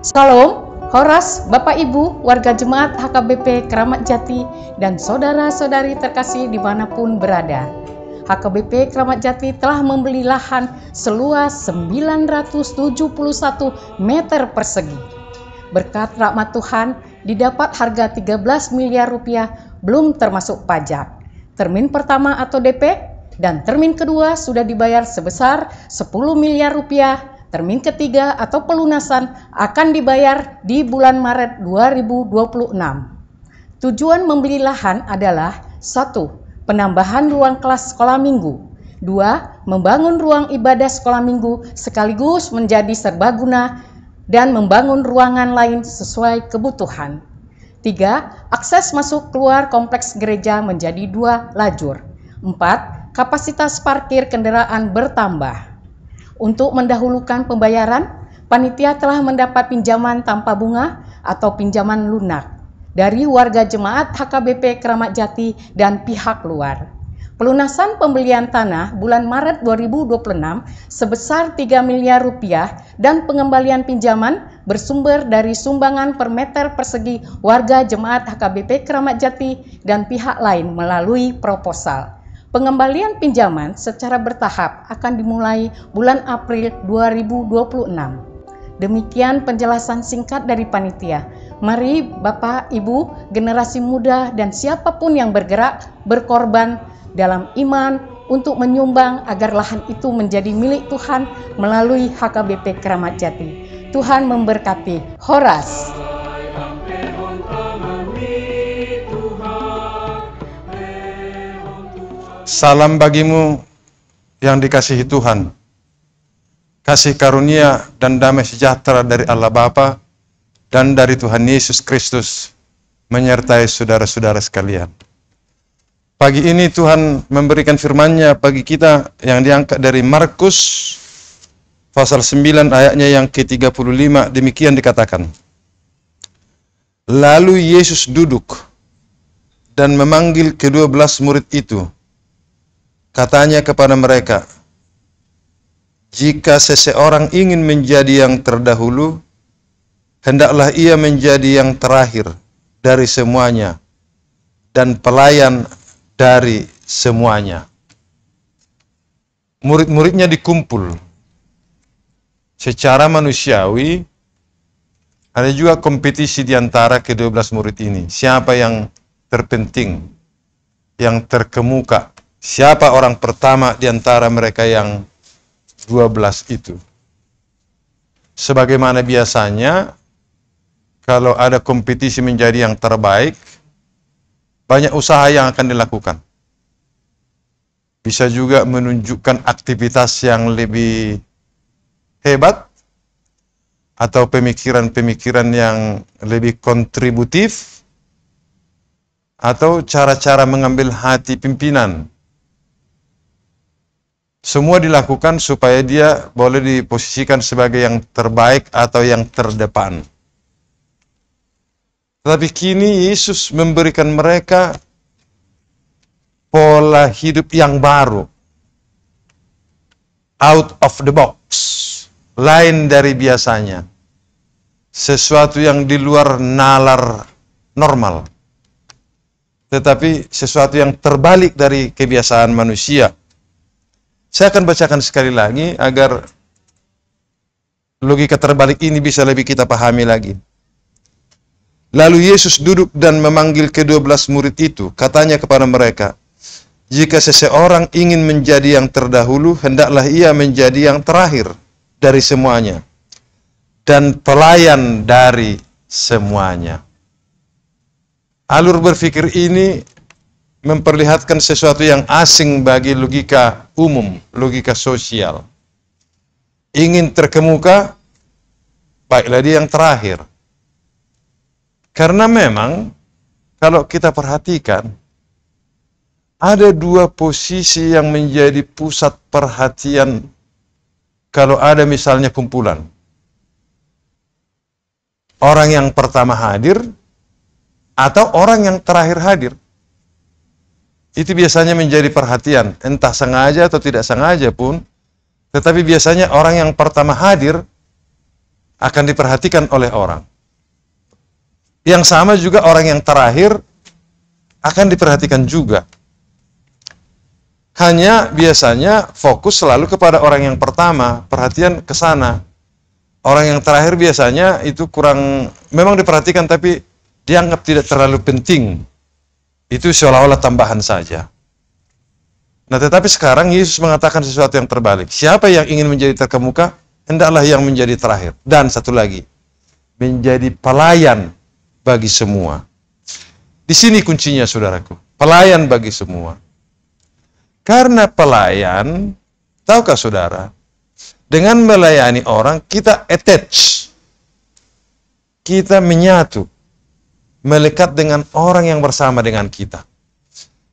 Salam, Horas, Bapak Ibu, warga jemaat HKBP Keramat Jati, dan saudara-saudari terkasih dimanapun berada. HKBP Keramat Jati telah membeli lahan seluas 971 meter persegi. Berkat rahmat Tuhan, didapat harga 13 miliar rupiah belum termasuk pajak. Termin pertama atau DP, dan termin kedua sudah dibayar sebesar 10 miliar rupiah. Termin ketiga atau pelunasan akan dibayar di bulan Maret 2026. Tujuan membeli lahan adalah 1. Penambahan ruang kelas sekolah minggu. 2. Membangun ruang ibadah sekolah minggu sekaligus menjadi serbaguna dan membangun ruangan lain sesuai kebutuhan. 3. Akses masuk keluar kompleks gereja menjadi 2 lajur. 4. Kapasitas parkir kendaraan bertambah. Untuk mendahulukan pembayaran, panitia telah mendapat pinjaman tanpa bunga atau pinjaman lunak dari warga jemaat HKBP Keramat Jati dan pihak luar. Pelunasan pembelian tanah bulan Maret 2026 sebesar 3 miliar rupiah dan pengembalian pinjaman bersumber dari sumbangan per meter persegi warga jemaat HKBP Keramat Jati dan pihak lain melalui proposal. Pengembalian pinjaman secara bertahap akan dimulai bulan April 2026. Demikian penjelasan singkat dari panitia. Mari Bapak, Ibu, generasi muda dan siapapun yang bergerak, berkorban dalam iman untuk menyumbang agar lahan itu menjadi milik Tuhan melalui HKBP Keramat Jati. Tuhan memberkati. Horas. Salam bagimu yang dikasihi Tuhan. Kasih karunia dan damai sejahtera dari Allah Bapa dan dari Tuhan Yesus Kristus menyertai saudara-saudara sekalian. Pagi ini Tuhan memberikan firman-Nya bagi kita yang diangkat dari Markus pasal 9 ayatnya yang ke-35. Demikian dikatakan. Lalu Yesus duduk dan memanggil ke-12 murid itu. Katanya kepada mereka, jika seseorang ingin menjadi yang terdahulu, hendaklah ia menjadi yang terakhir dari semuanya dan pelayan dari semuanya. Murid-muridnya dikumpul. Secara manusiawi, ada juga kompetisi di antara ke-12 murid ini. Siapa yang terpenting, yang terkemuka, siapa orang pertama di antara mereka yang 12 itu. Sebagaimana biasanya, kalau ada kompetisi menjadi yang terbaik, banyak usaha yang akan dilakukan. Bisa juga menunjukkan aktivitas yang lebih hebat, atau pemikiran-pemikiran yang lebih kontributif, atau cara-cara mengambil hati pimpinan. Semua dilakukan supaya dia boleh diposisikan sebagai yang terbaik atau yang terdepan. Tapi kini Yesus memberikan mereka pola hidup yang baru. Out of the box. Lain dari biasanya. Sesuatu yang di luar nalar normal. Tetapi sesuatu yang terbalik dari kebiasaan manusia. Saya akan bacakan sekali lagi agar logika terbalik ini bisa lebih kita pahami lagi. Lalu Yesus duduk dan memanggil ke-12 murid itu. Katanya kepada mereka, jika seseorang ingin menjadi yang terdahulu, hendaklah ia menjadi yang terakhir dari semuanya dan pelayan dari semuanya. Alur berpikir ini memperlihatkan sesuatu yang asing bagi logika umum, logika sosial. Ingin terkemuka, baiklah dia yang terakhir. Karena memang kalau kita perhatikan, ada dua posisi yang menjadi pusat perhatian kalau ada misalnya kumpulan. Orang yang pertama hadir atau orang yang terakhir hadir. Itu biasanya menjadi perhatian, entah sengaja atau tidak sengaja pun, tetapi biasanya orang yang pertama hadir akan diperhatikan oleh orang. Yang sama juga orang yang terakhir akan diperhatikan juga. Hanya biasanya fokus selalu kepada orang yang pertama, perhatian ke sana. Orang yang terakhir biasanya itu kurang, memang diperhatikan tapi dianggap tidak terlalu penting. Itu seolah-olah tambahan saja. Nah, tetapi sekarang Yesus mengatakan sesuatu yang terbalik. Siapa yang ingin menjadi terkemuka, hendaklah yang menjadi terakhir. Dan satu lagi, menjadi pelayan bagi semua. Di sini kuncinya, saudaraku. Pelayan bagi semua. Karena pelayan, tahukah saudara, dengan melayani orang, kita attach. Kita menyatu. Melekat dengan orang yang bersama dengan kita.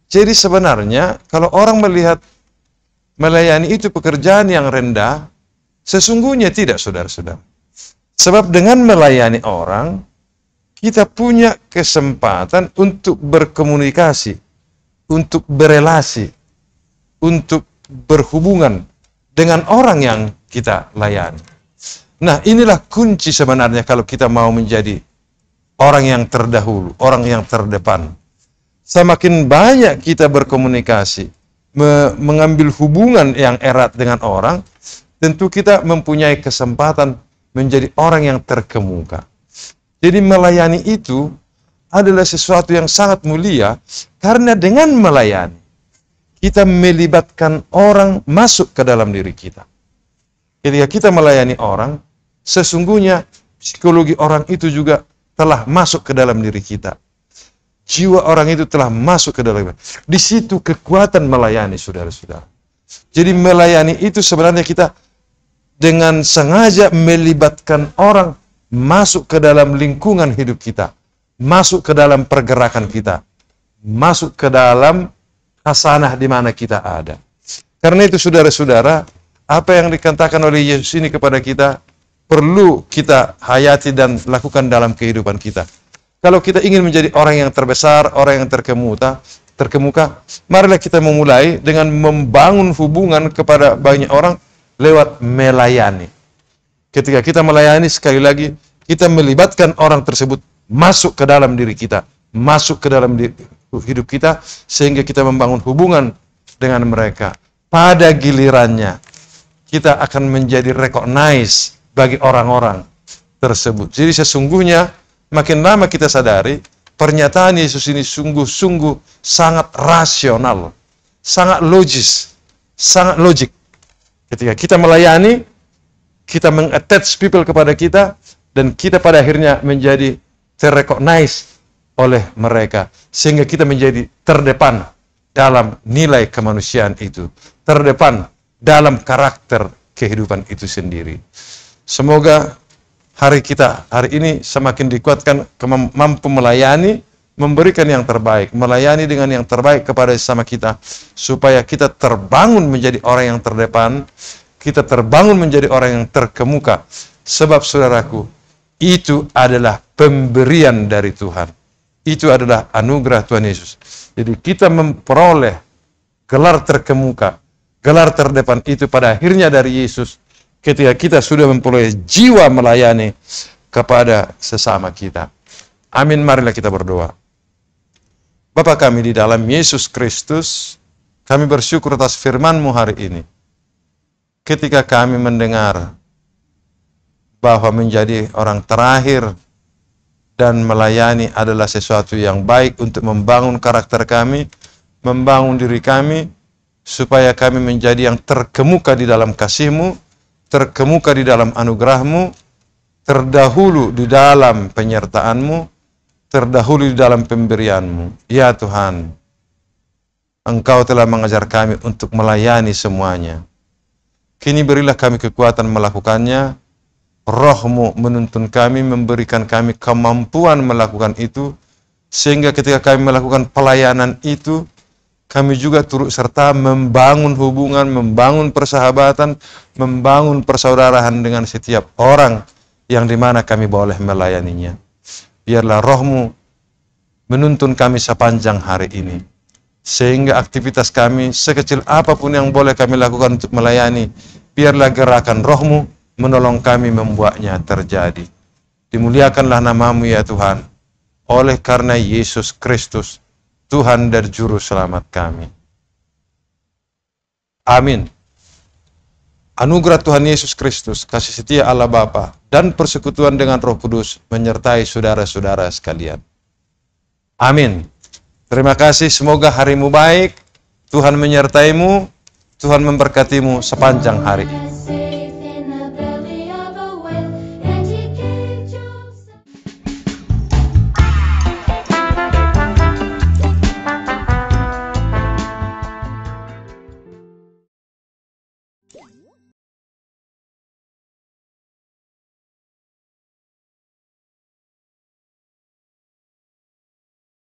Jadi sebenarnya, kalau orang melihat melayani itu pekerjaan yang rendah, sesungguhnya tidak, saudara-saudara. Sebab dengan melayani orang, kita punya kesempatan untuk berkomunikasi, untuk berelasi, untuk berhubungan dengan orang yang kita layani. Nah, inilah kunci sebenarnya kalau kita mau menjadi orang yang terdahulu, orang yang terdepan. Semakin banyak kita berkomunikasi, mengambil hubungan yang erat dengan orang, tentu kita mempunyai kesempatan menjadi orang yang terkemuka. Jadi melayani itu adalah sesuatu yang sangat mulia, karena dengan melayani, kita melibatkan orang masuk ke dalam diri kita. Ketika kita melayani orang, sesungguhnya psikologi orang itu juga telah masuk ke dalam diri kita. Jiwa orang itu telah masuk ke dalam. Di situ kekuatan melayani, saudara-saudara. Jadi melayani itu sebenarnya kita dengan sengaja melibatkan orang masuk ke dalam lingkungan hidup kita, masuk ke dalam pergerakan kita, masuk ke dalam hasanah di mana kita ada. Karena itu, saudara-saudara, apa yang dikatakan oleh Yesus ini kepada kita perlu kita hayati dan lakukan dalam kehidupan kita. Kalau kita ingin menjadi orang yang terbesar, orang yang terkemuka, marilah kita memulai dengan membangun hubungan kepada banyak orang lewat melayani. Ketika kita melayani, sekali lagi, kita melibatkan orang tersebut masuk ke dalam diri kita, masuk ke dalam hidup kita, sehingga kita membangun hubungan dengan mereka. Pada gilirannya, kita akan menjadi recognize bagi orang-orang tersebut. Jadi sesungguhnya, makin lama kita sadari, pernyataan Yesus ini sungguh-sungguh sangat rasional, sangat logis, sangat logik. Ketika kita melayani, kita meng-attach people kepada kita, dan kita pada akhirnya menjadi terrecognize oleh mereka, sehingga kita menjadi terdepan dalam nilai kemanusiaan itu, terdepan dalam karakter kehidupan itu sendiri. Semoga hari kita hari ini semakin dikuatkan mampu melayani, memberikan yang terbaik, melayani dengan yang terbaik kepada sesama kita, supaya kita terbangun menjadi orang yang terdepan, kita terbangun menjadi orang yang terkemuka. Sebab saudaraku, itu adalah pemberian dari Tuhan. Itu adalah anugerah Tuhan Yesus. Jadi kita memperoleh gelar terkemuka, gelar terdepan itu pada akhirnya dari Yesus, ketika kita sudah memperoleh jiwa melayani kepada sesama kita. Amin. Marilah kita berdoa. Bapa kami di dalam Yesus Kristus, kami bersyukur atas firman-Mu hari ini. Ketika kami mendengar bahwa menjadi orang terakhir dan melayani adalah sesuatu yang baik untuk membangun karakter kami, membangun diri kami, supaya kami menjadi yang terkemuka di dalam kasih-Mu, terkemuka di dalam anugerah-Mu, terdahulu di dalam penyertaan-Mu, terdahulu di dalam pemberian-Mu. Ya Tuhan, Engkau telah mengajar kami untuk melayani semuanya. Kini berilah kami kekuatan melakukannya, Roh-Mu menuntun kami, memberikan kami kemampuan melakukan itu, sehingga ketika kami melakukan pelayanan itu, kami juga turut serta membangun hubungan, membangun persahabatan, membangun persaudaraan dengan setiap orang yang dimana kami boleh melayaninya. Biarlah Roh-Mu menuntun kami sepanjang hari ini, sehingga aktivitas kami sekecil apapun yang boleh kami lakukan untuk melayani, biarlah gerakan Roh-Mu menolong kami membuatnya terjadi. Dimuliakanlah nama-Mu ya Tuhan, oleh karena Yesus Kristus, Tuhan dan Juru Selamat kami. Amin. Anugerah Tuhan Yesus Kristus, kasih setia Allah Bapa, dan persekutuan dengan Roh Kudus menyertai saudara-saudara sekalian. Amin. Terima kasih, semoga harimu baik, Tuhan menyertaimu, Tuhan memberkatimu sepanjang hari ini.